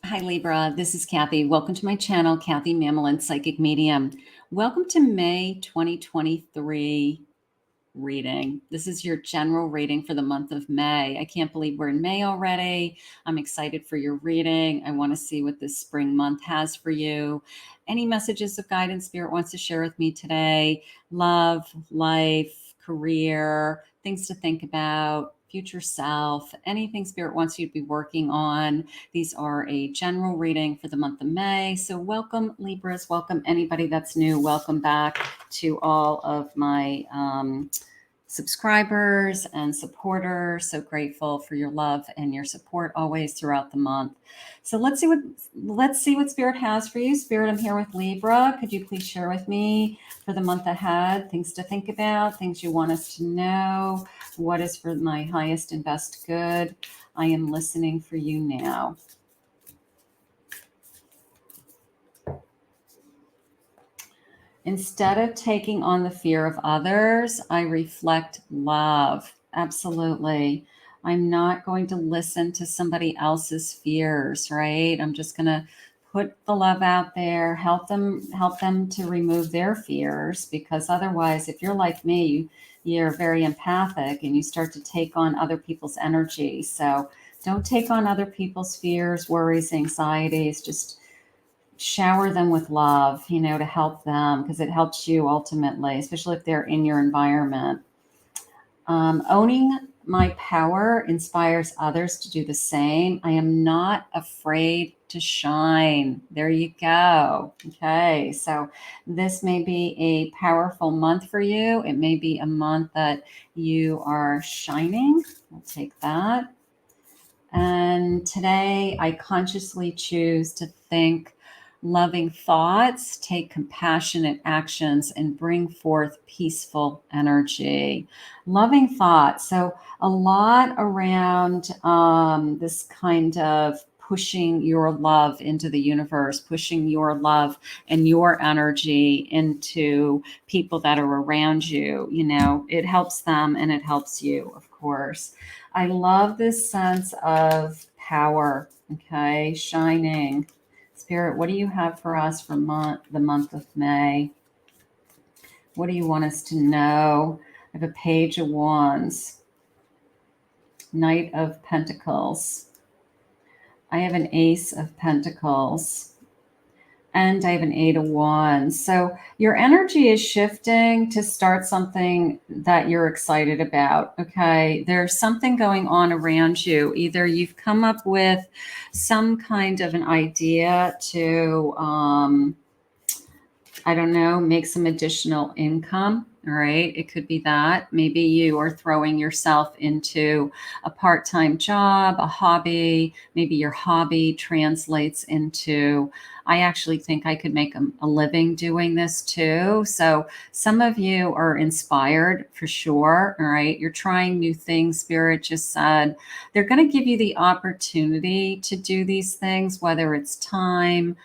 Hi Libra, this is Kathy. Welcome to my channel, Kathy Mamolen, Psychic Medium. Welcome to May 2023 reading. This is your general reading for the month of May. I can't believe we're in May already. I'm excited for your reading. I want to see what this spring month has for you. Any messages of guidance Spirit wants to share with me today? Love, life, career, things to think about, future self, anything Spirit wants you to be working on. These are a general reading for the month of May. So welcome Libras, welcome anybody that's new. Welcome back to all of my subscribers and supporters. So grateful for your love and your support always throughout the month. So let's see what Spirit has for you. Spirit, I'm here with Libra. Could you please share with me for the month ahead, things to think about, things you want us to know, what is for my highest and best good? I am listening for you now. Instead of taking on the fear of others, I reflect love. Absolutely. I'm not going to listen to somebody else's fears, right? I'm just going to put the love out there, help them to remove their fears, because otherwise, if you're like me, you're very empathic and you start to take on other people's energy. So don't take on other people's fears, worries, anxieties. Just shower them with love, to help them, because it helps you ultimately, especially if they're in your environment. Owning my power inspires others to do the same. I am not afraid to shine. There you go. Okay, so this may be a powerful month for you. It may be a month that you are shining. I'll take that. And today I consciously choose to think loving thoughts, take compassionate actions, and bring forth peaceful energy. Loving thoughts. So a lot around this kind of pushing your love into the universe, pushing your love and your energy into people that are around you. It helps them and it helps you, of course. I love this sense of power. Okay, shining. Spirit, what do you have for us for the month of May? What do you want us to know? I have a Page of Wands, Knight of Pentacles. I have an Ace of Pentacles. And I have an Eight of Wands. So your energy is shifting to start something that you're excited about. Okay. There's something going on around you. Either you've come up with some kind of an idea to, I don't know, make some additional income. All right. It could be that. Maybe you are throwing yourself into a part-time job, a hobby. Maybe your hobby translates into, I actually think I could make a living doing this too. So some of you are inspired for sure. All right. You're trying new things. Spirit just said they're going to give you the opportunity to do these things, whether it's time,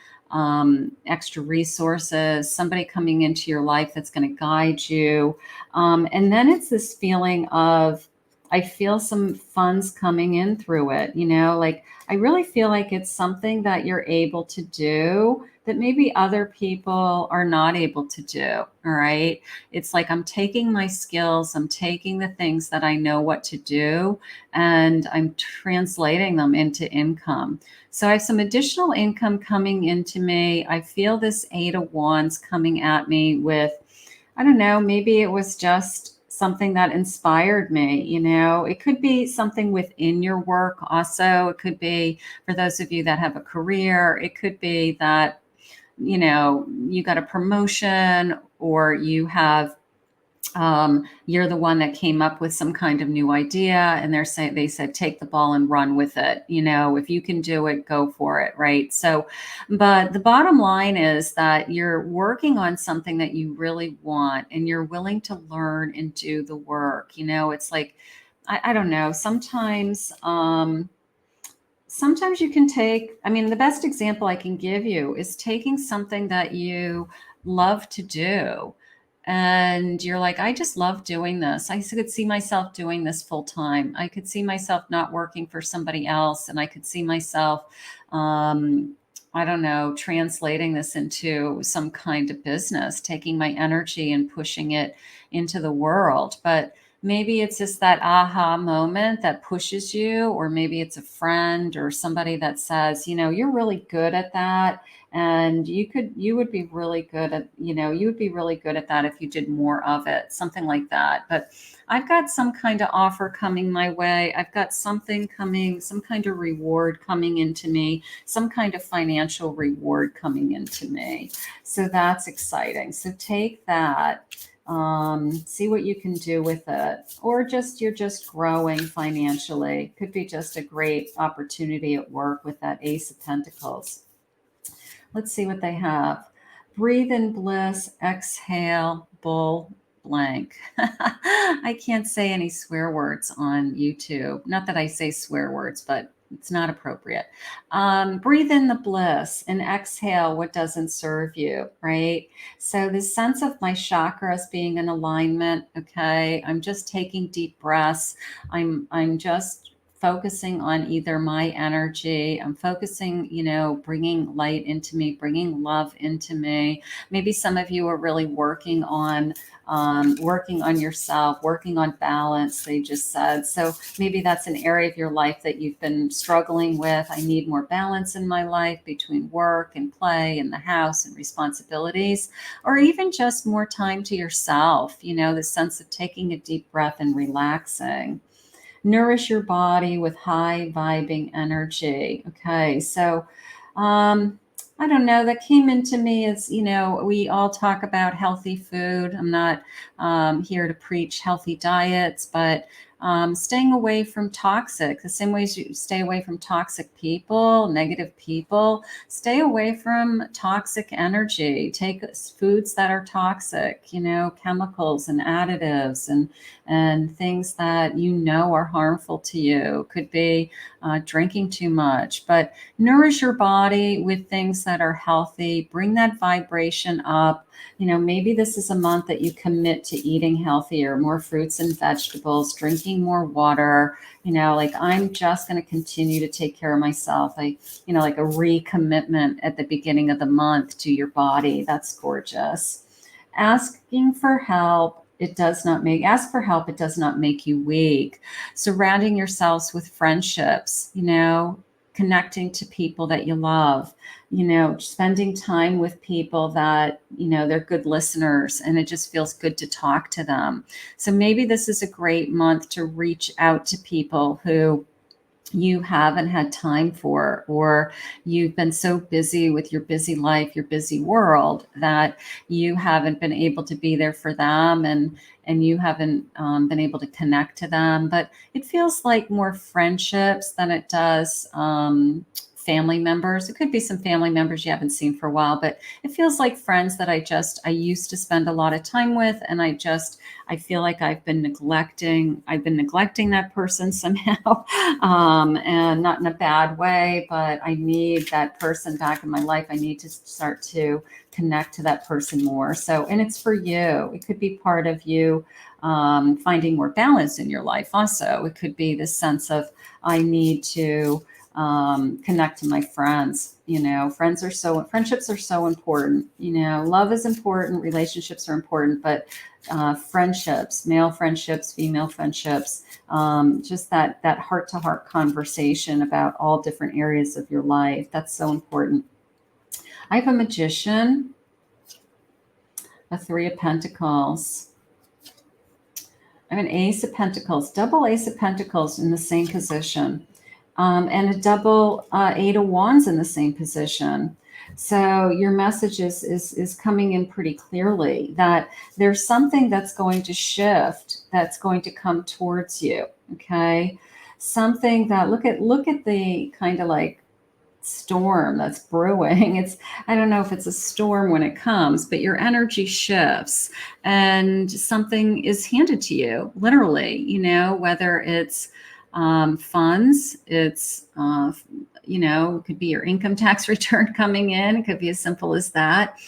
extra resources, somebody coming into your life that's going to guide you. And then it's this feeling of, I feel some funds coming in through it, like I really feel like it's something that you're able to do that maybe other people are not able to do. All right. It's like I'm taking my skills, I'm taking the things that I know what to do, and I'm translating them into income. So I have some additional income coming into me. I feel this Eight of Wands coming at me with, I don't know, maybe it was just something that inspired me. It could be something within your work also. It could be for those of you that have a career. It could be that, you got a promotion, or you have, you're the one that came up with some kind of new idea, and they said, take the ball and run with it. If you can do it, go for it. Right. So, but the bottom line is that you're working on something that you really want, and you're willing to learn and do the work. It's like, I don't know, sometimes you can take, the best example I can give you is taking something that you love to do, and you're like, I just love doing this. I could see myself doing this full time. I could see myself not working for somebody else, and I could see myself, I don't know, translating this into some kind of business, taking my energy and pushing it into the world. But maybe it's just that aha moment that pushes you, or maybe it's a friend or somebody that says, you're really good at that. And you would be really good at, you would be really good at that if you did more of it, something like that. But I've got some kind of offer coming my way. I've got something coming, some kind of reward coming into me, some kind of financial reward coming into me. So that's exciting. So take that, see what you can do with it, or you're just growing financially. Could be just a great opportunity at work with that Ace of Pentacles. Let's see what they have. Breathe in bliss, exhale, bull blank. I can't say any swear words on YouTube. Not that I say swear words, but it's not appropriate. Breathe in the bliss and exhale what doesn't serve you, right? So this sense of my chakras being in alignment, okay? I'm just taking deep breaths. I'm just focusing on either my energy. I'm focusing, bringing light into me, bringing love into me. Maybe some of you are really working on yourself, working on balance, they just said. So maybe that's an area of your life that you've been struggling with. I need more balance in my life between work and play and the house and responsibilities, or even just more time to yourself, the sense of taking a deep breath and relaxing. Nourish your body with high vibing energy. Okay, so I don't know, that came into me as, we all talk about healthy food. I'm not here to preach healthy diets, but staying away from toxic, the same ways you stay away from toxic people, negative people, stay away from toxic energy. Take foods that are toxic, chemicals and additives and things that are harmful to you. Could be drinking too much, but nourish your body with things that are healthy. Bring that vibration up. Maybe this is a month that you commit to eating healthier, more fruits and vegetables, drinking more water. Like, I'm just going to continue to take care of myself. Like a recommitment at the beginning of the month to your body. That's gorgeous. Asking for help. Ask for help. It does not make you weak. Surrounding yourselves with friendships, connecting to people that you love, spending time with people that, they're good listeners and it just feels good to talk to them. So maybe this is a great month to reach out to people who you haven't had time for, or you've been so busy with your busy life, your busy world, that you haven't been able to be there for them, and you haven't been able to connect to them. But it feels like more friendships than it does family members. It could be some family members you haven't seen for a while, but it feels like friends that I used to spend a lot of time with, and I feel like I've been neglecting that person somehow, and not in a bad way, but I need that person back in my life. I need to start to connect to that person more. So, and it's for you. It could be part of you finding more balance in your life. Also, it could be this sense of, I need to connect to my friends. Friendships are so important. Love is important, relationships are important, but friendships, male friendships, female friendships, just that heart-to-heart conversation about all different areas of your life, that's so important. I have a Magician, a Three of Pentacles. I have an Ace of Pentacles, double Ace of Pentacles in the same position. And a double Eight of Wands in the same position. So your message is coming in pretty clearly that there's something that's going to shift, that's going to come towards you. Okay, something that look at the kind of like storm that's brewing. I don't know if it's a storm when it comes, but your energy shifts and something is handed to you, literally. Whether it's funds. It's, it could be your income tax return coming in. It could be as simple as that.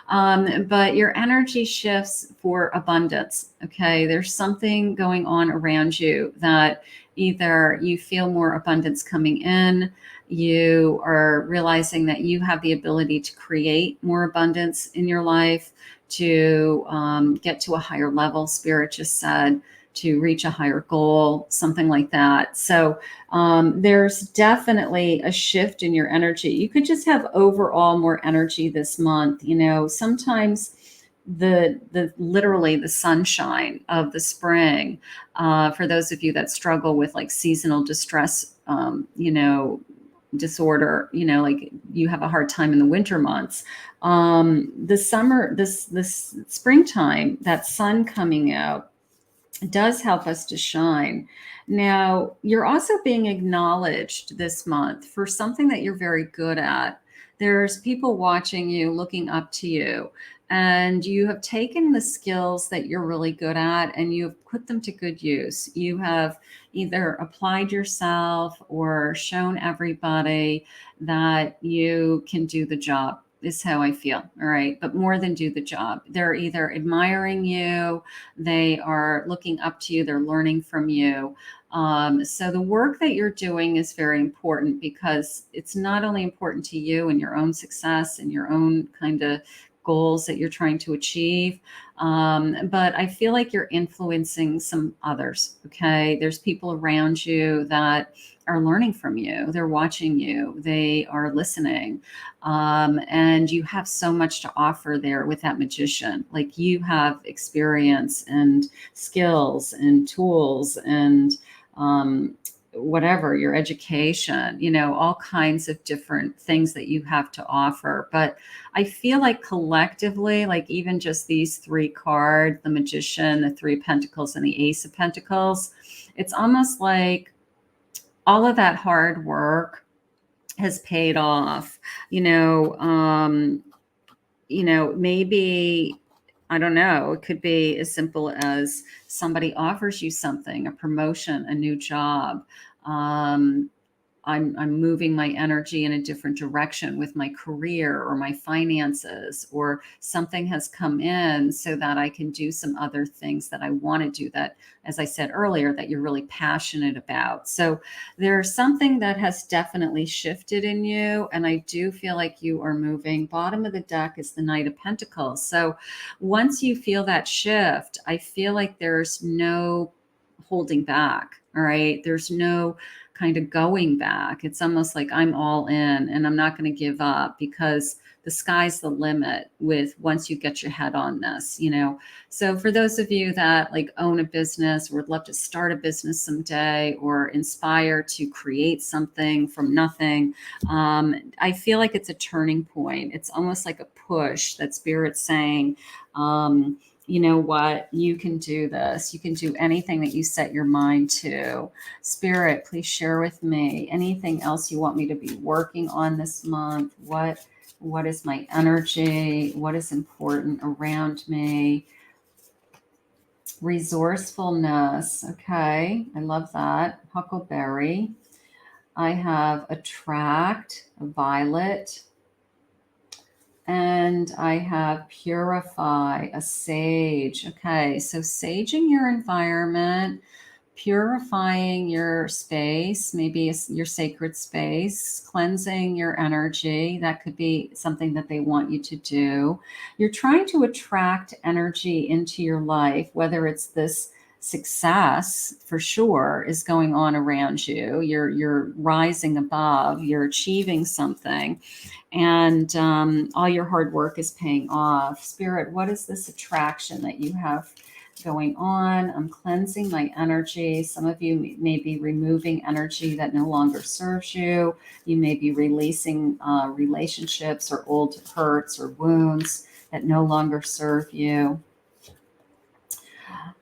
But your energy shifts for abundance. Okay. There's something going on around you that either you feel more abundance coming in, you are realizing that you have the ability to create more abundance in your life, to get to a higher level, Spirit just said, to reach a higher goal, something like that. So there's definitely a shift in your energy. You could just have overall more energy this month. Sometimes the literally the sunshine of the spring, for those of you that struggle with like seasonal distress, disorder, like you have a hard time in the winter months. The summer, this springtime, that sun coming out does help us to shine. Now, you're also being acknowledged this month for something that you're very good at. There's people watching you, looking up to you, and you have taken the skills that you're really good at and you've put them to good use. You have either applied yourself or shown everybody that you can do the job, is how I feel. All right. But more than do the job, they're either admiring you, they are looking up to you, they're learning from you. So the work that you're doing is very important because it's not only important to you and your own success and your own kind of goals that you're trying to achieve, but I feel like you're influencing some others. Okay. There's people around you that are learning from you. They're watching you. They are listening. And you have so much to offer there with that magician. Like you have experience and skills and tools and whatever, your education, all kinds of different things that you have to offer. But I feel like collectively, like even just these three cards, the magician, the three of pentacles, and the ace of pentacles, it's almost like all of that hard work has paid off. Maybe, I don't know, it could be as simple as somebody offers you something, a promotion, a new job. I'm moving my energy in a different direction with my career or my finances, or something has come in so that I can do some other things that I want to do that, as I said earlier, that you're really passionate about. So there's something that has definitely shifted in you. And I do feel like you are moving. Bottom of the deck is the Knight of Pentacles. So once you feel that shift, I feel like there's no holding back. All right. There's no kind of going back. It's almost like I'm all in and I'm not going to give up, because the sky's the limit with once you get your head on this, So for those of you that like own a business or would love to start a business someday, or inspire to create something from nothing, I feel like it's a turning point. It's almost like a push that Spirit's saying, you know what, you can do this. You can do anything that you set your mind to. Spirit, please share with me anything else you want me to be working on this month. What is my energy? What is important around me? Resourcefulness. Okay, I love that. Huckleberry. I have attract, a violet. And I have purify, a sage. Okay, so saging your environment, purifying your space, maybe your sacred space, cleansing your energy. That could be something that they want you to do. You're trying to attract energy into your life, whether it's this success for sure is going on around you. You're rising above, you're achieving something, and all your hard work is paying off. Spirit, what is this attraction that you have going on? I'm cleansing my energy. Some of you may be removing energy that no longer serves you. You may be releasing relationships or old hurts or wounds that no longer serve you.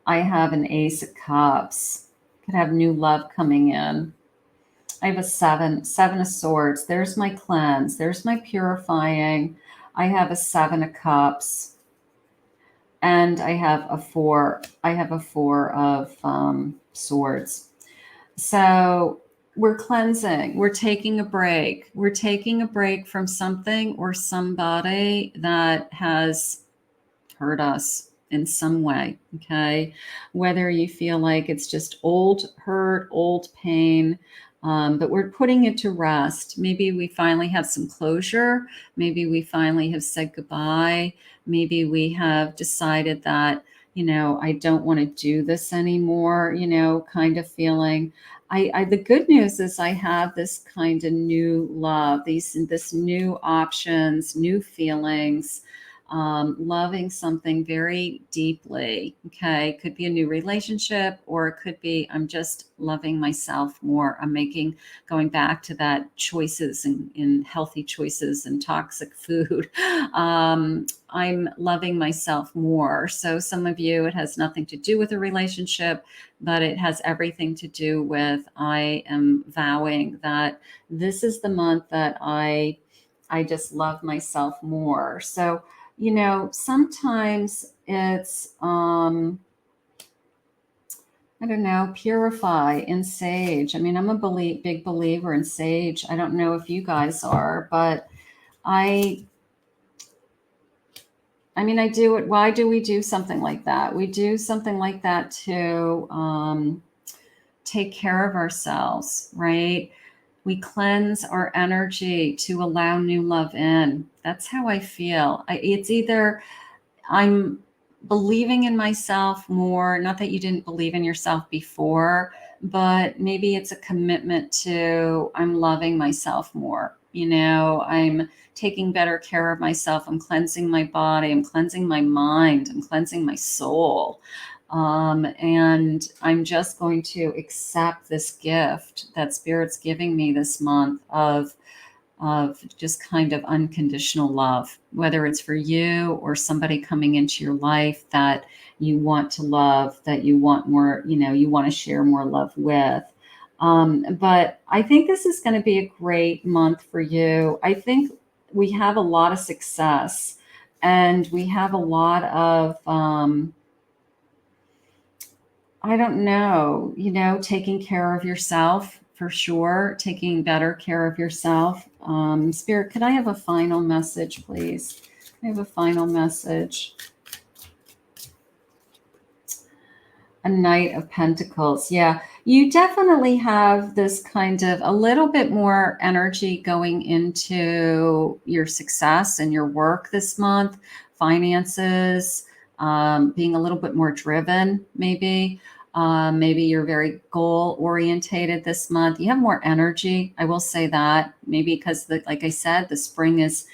I have an Ace of Cups. Could have new love coming in. I have a seven of swords. There's my cleanse. There's my purifying. I have a 7 of cups, and I have a four of swords. So we're cleansing, we're taking a break. We're taking a break from something or somebody that has hurt us in some way. Okay. Whether you feel like it's just old hurt, old pain, but we're putting it to rest. Maybe we finally have some closure. Maybe we finally have said goodbye. Maybe we have decided that, I don't want to do this anymore, kind of feeling. The good news is I have this kind of new love, this new options, new feelings, loving something very deeply. Okay. Could be a new relationship, or it could be I'm just loving myself more. I'm going back to that choices in healthy choices and toxic food. I'm loving myself more. So some of you, it has nothing to do with a relationship, but it has everything to do with I am vowing that this is the month that I just love myself more. So sometimes it's, I don't know, purify in sage. I mean, I'm a big believer in sage. I don't know if you guys are, but I, I mean, I do it. Why do we do something like that? We do something like that to take care of ourselves, right? We cleanse our energy to allow new love in. That's how I feel. It's either I'm believing in myself more, not that you didn't believe in yourself before, but maybe it's a commitment to I'm loving myself more. I'm taking better care of myself. I'm cleansing my body. I'm cleansing my mind. I'm cleansing my soul. And I'm just going to accept this gift that Spirit's giving me this month of just kind of unconditional love, whether it's for you or somebody coming into your life that you want to love, that you want more, you want to share more love with. But I think this is going to be a great month for you. I think we have a lot of success, and we have a lot of, I don't know, taking care of yourself for sure, taking better care of yourself. Spirit, could I have a final message, please? I have a final message. A Knight of Pentacles. Yeah, you definitely have this kind of a little bit more energy going into your success and your work this month, finances, being a little bit more driven, maybe. Maybe you're very goal orientated this month. You have more energy. I will say that maybe because, like I said, the spring is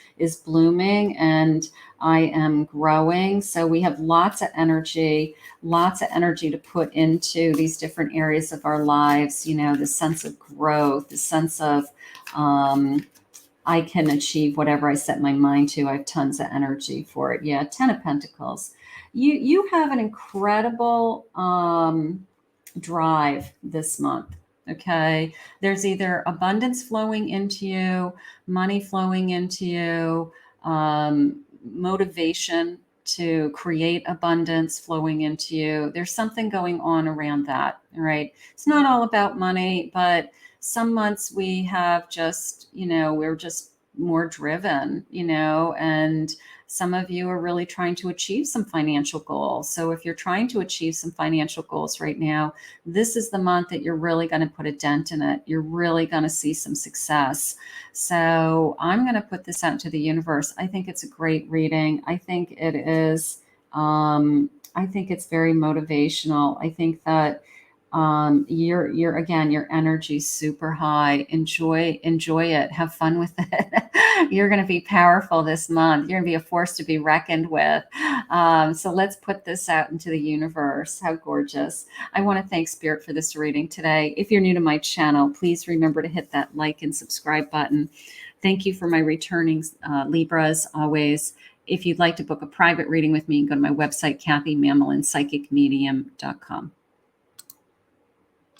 blooming and I am growing. So we have lots of energy to put into these different areas of our lives. The sense of growth, the sense of I can achieve whatever I set my mind to. I have tons of energy for it. Yeah, Ten of Pentacles. You have an incredible drive this month. Okay, there's either abundance flowing into you, money flowing into you, motivation to create abundance flowing into you. There's something going on around that, right? It's not all about money, but some months we have just, we're just more driven, and some of you are really trying to achieve some financial goals. So if you're trying to achieve some financial goals right now, this is the month that you're really going to put a dent in it. You're really going to see some success. So I'm going to put this out to the universe. I think it's a great reading. I think it is. I think it's very motivational. I think that your energy's super high. Enjoy it. Have fun with it. You're going to be powerful this month. You're going to be a force to be reckoned with. So let's put this out into the universe. How gorgeous. I want to thank Spirit for this reading today. If you're new to my channel, please remember to hit that like and subscribe button. Thank you for my returning Libras always. If you'd like to book a private reading with me, go to my website, KathyMamolenPsychicMedium.com.